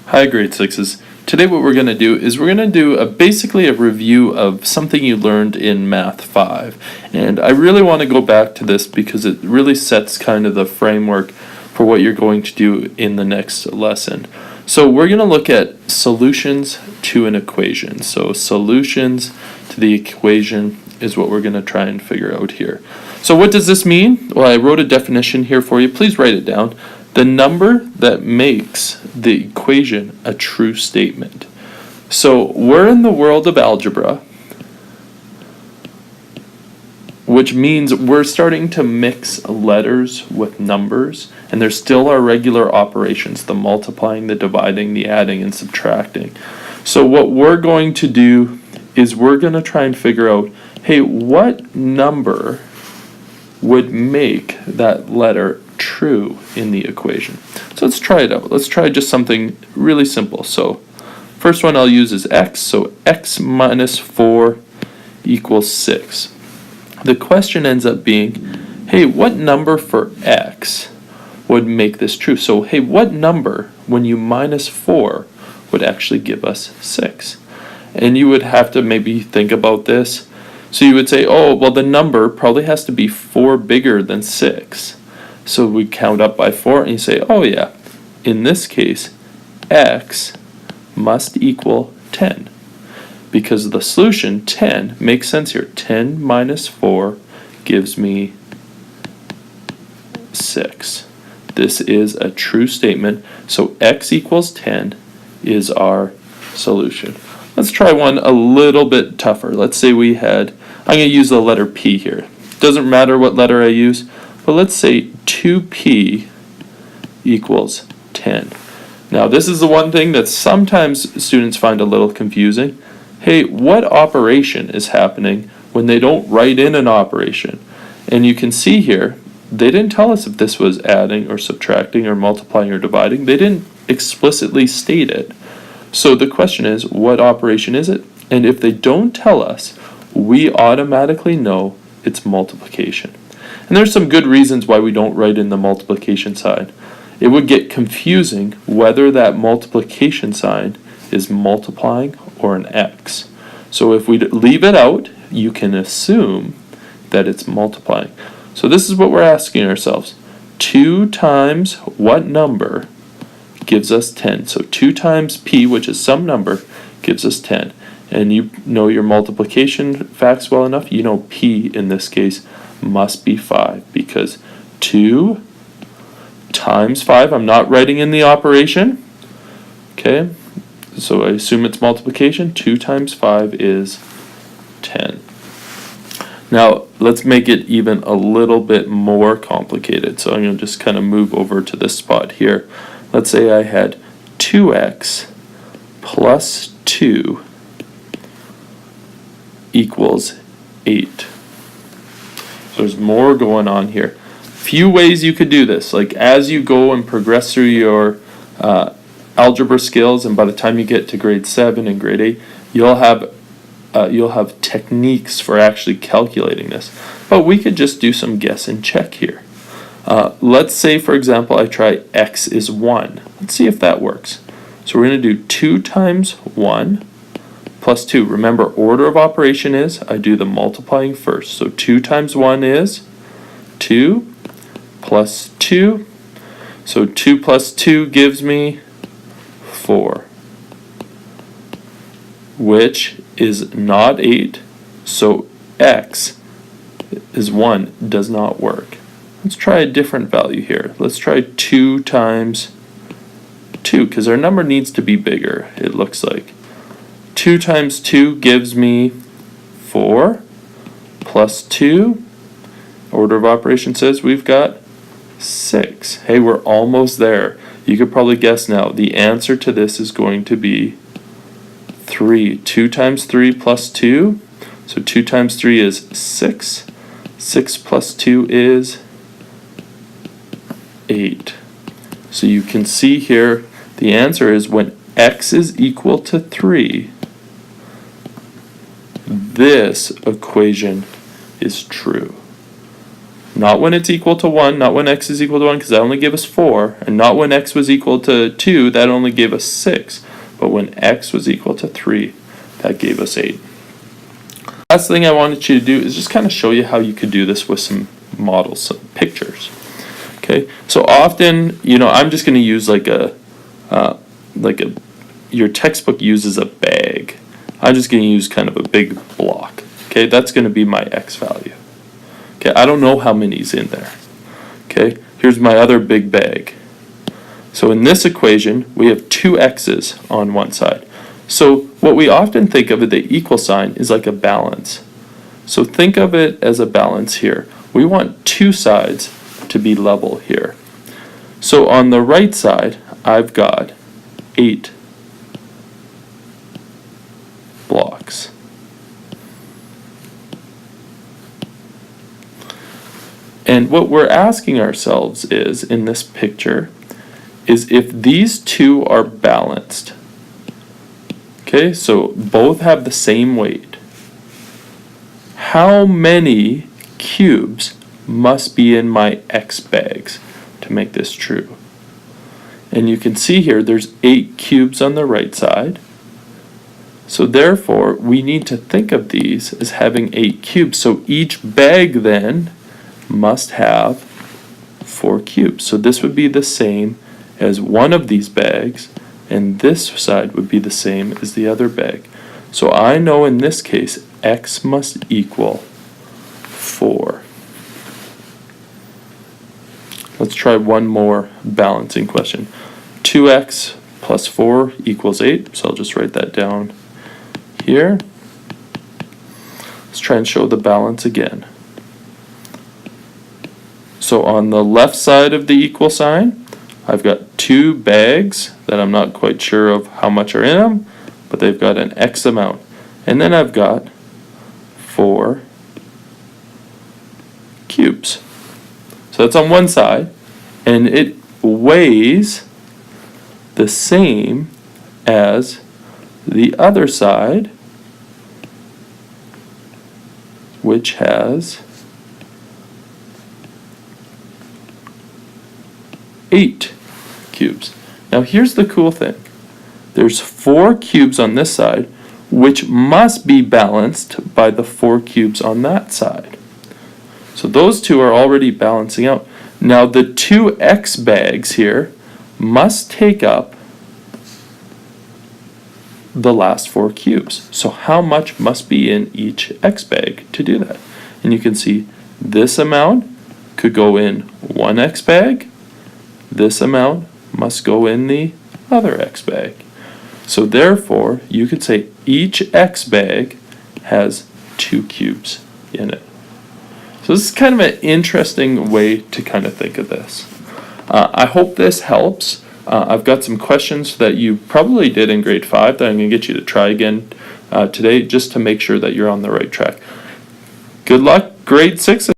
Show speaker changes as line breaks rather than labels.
Hi, grade sixes. Today what we're going to do is we're going to do basically a review of something you learned in Math 5. And I really want to go back to this because it really sets kind of the framework for what you're going to do in the next lesson. So we're going to look at solutions to an equation. So solutions to the equation is what we're going to try and figure out here. So what does this mean? Well, I wrote a definition here for you. Please write it down. The number that makes the equation a true statement. So we're in the world of algebra, which means we're starting to mix letters with numbers, and there still are regular operations, the multiplying, the dividing, the adding, and subtracting. So what we're going to do is we're going to try and figure out, hey, what number would make that letter true in the equation? So let's try it out. Let's try just something really simple. So first one I'll use is x. So x minus 4 equals 6. The question ends up being, hey, what number for x would make this true? So hey, what number when you minus 4 would actually give us 6? And you would have to maybe think about this. So you would say, oh, well, the number probably has to be 4 bigger than 6. So we count up by 4 and you say, oh yeah, in this case, x must equal 10. Because the solution, 10, makes sense here. 10 minus 4 gives me 6. This is a true statement. So x equals 10 is our solution. Let's try one a little bit tougher. Let's say we had, I'm going to use the letter P here. Doesn't matter what letter I use, but let's say 2p equals 10. Now this is the one thing that sometimes students find a little confusing. Hey, what operation is happening when they don't write in an operation? And you can see here, they didn't tell us if this was adding or subtracting or multiplying or dividing. They didn't explicitly state it. So the question is, what operation is it? And if they don't tell us, we automatically know it's multiplication. And there's some good reasons why we don't write in the multiplication sign. It would get confusing whether that multiplication sign is multiplying or an x. So if we leave it out, you can assume that it's multiplying. So this is what we're asking ourselves. 2 times what number gives us 10? So 2 times p, which is some number, gives us 10. And you know your multiplication facts well enough. You know p in this case must be 5 because 2 times 5, I'm not writing in the operation. Okay, so I assume it's multiplication. 2 times 5 is 10. Now let's make it even a little bit more complicated. So I'm going to just kind of move over to this spot here. Let's say I had 2x plus 2 equals 8. There's more going on here. Few ways you could do this. Like as you go and progress through your algebra skills, and by the time you get to grade 7 and grade 8, you'll have techniques for actually calculating this. But we could just do some guess and check here. Let's say, for example, I try x is 1. Let's see if that works. So we're going to do 2 times 1 plus 2. Remember, order of operation is I do the multiplying first. So 2 times 1 is 2 plus 2. So 2 plus 2 gives me 4, which is not 8. So x is 1 does not work. Let's try a different value here. Let's try 2 times 2 because our number needs to be bigger, it looks like. 2 times 2 gives me 4 plus 2. Order of operation says we've got 6. Hey, we're almost there. You could probably guess now. The answer to this is going to be 3. 2 times 3 plus 2. So 2 times 3 is 6. 6 plus 2 is 8. So you can see here the answer is when x is equal to 3, this equation is true. Not when it's equal to 1, not when x is equal to 1, because that only gave us 4, and not when x was equal to 2, that only gave us 6, but when x was equal to 3, that gave us 8. Last thing I wanted you to do is just kind of show you how you could do this with some models, some pictures. Okay, so often, I'm just going to use your textbook uses a bag. I'm just going to use kind of a big block. Okay, that's going to be my x value. Okay, I don't know how many's in there. Okay, here's my other big bag. So in this equation, we have two x's on one side. So what we often think of the equal sign is like a balance. So think of it as a balance here. We want two sides to be level here. So on the right side, I've got 8 blocks. And what we're asking ourselves is, in this picture, is if these two are balanced. Okay, so both have the same weight. How many cubes must be in my x bags to make this true? And you can see here there's 8 cubes on the right side. So therefore, we need to think of these as having 8 cubes. So each bag then must have 4 cubes. So this would be the same as one of these bags, and this side would be the same as the other bag. So I know in this case x must equal 4. Let's try one more balancing question. 2x plus 4 equals 8, so I'll just write that down here. Let's try and show the balance again. So on the left side of the equal sign, I've got 2 bags that I'm not quite sure of how much are in them, but they've got an X amount. And then I've got 4 cubes. So that's on one side, and it weighs the same as the other side, which has 8 cubes. Now here's the cool thing. There's 4 cubes on this side, which must be balanced by the 4 cubes on that side. So those two are already balancing out. Now the 2 x bags here must take up the last 4 cubes. So how much must be in each x bag to do that? And you can see this amount could go in one x bag. This amount must go in the other x bag. So therefore, you could say each x bag has 2 cubes in it. So this is kind of an interesting way to kind of think of this. I hope this helps. I've got some questions that you probably did in grade 5 that I'm going to get you to try again today, just to make sure that you're on the right track. Good luck, grade 6.